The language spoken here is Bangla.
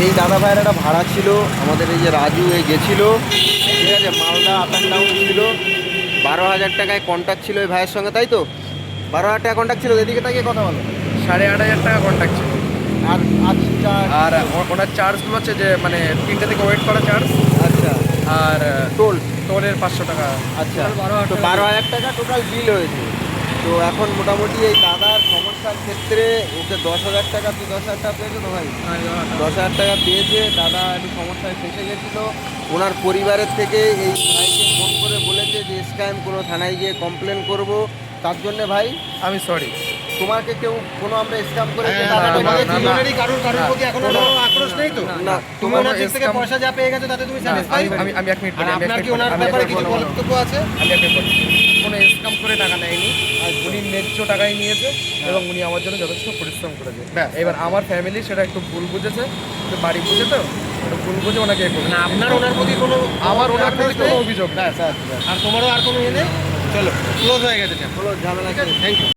এই দাদা ভাইয়ের একটা ভাড়া ছিল, আমাদের এই যে রাজু গেছিলো, ঠিক আছে, মালদা আপ অ্যান্ড ডাউন ছিল। 12,000 টাকায় কন্ট্যাক্ট ছিল ওই ভাইয়ের সঙ্গে, তাই তো? 12,000 টাকা কন্ট্যাক্ট ছিল, এদিকে তাকিয়ে কথা বলো। 8,500 টাকা কন্ট্যাক্ট ছিল। আর আচ্ছা, আর ওনার চার্জগুলো হচ্ছে যে মানে 3টে থেকে ওয়েট করা চার্জ, আচ্ছা, আর টোলের 500 টাকা। আচ্ছা, তো 12,000 টাকা টোটাল বিল হয়েছে। তো এখন মোটামুটি এই দাদার সমস্যার ক্ষেত্রে ওকে 10,000 টাকা, তুই 10,000 টাকা পেয়েছো তো ভাই? 10,000 টাকা পেয়েছে। দাদা একটু সমস্যায় ফেসে গেছিলো। ওনার পরিবারের থেকে এই ভাইকে ফোন করে বলেছে যে স্ক্যাম, কোনো থানায় গিয়ে কমপ্লেন করব। তার জন্যে ভাই আমি সরি। তোমাকে কেউ কোনো আমরা স্ক্যাম করে না, না, প্রতি এখনো কোনো আক্রোশ নেই তো? না, তুমি ওনার দিক থেকে পয়সা যা পেয়ে গেছো তাতে তুমি স্যাটিসফাই? আমি 1 মিনিট বলি, আপনার কি ওনার ব্যাপারে কিছু বক্তব্য আছে? আমি একটা বলি, কোনো স্ক্যাম করে টাকা নেয়নি। উনি ন্যায্য টাকাই নিয়েছে এবং উনি আমার জন্য যথেষ্ট পরিশ্রম করেছে। এবার আমার ফ্যামিলি সেটা একটু ভুল বুঝেছে, একটু বাড়ি বুঝে তো একটু ভুল বুঝে ওনাকে না, আপনার ওনার প্রতি কোনো আমার ওনার প্রতি কোনো অভিযোগ নেই। আর তোমারও আর কোনো ইয়ে নেই? চলো, ক্লোজ হয়ে গেছে, ক্লোজ, ঝামেলা। Thank you.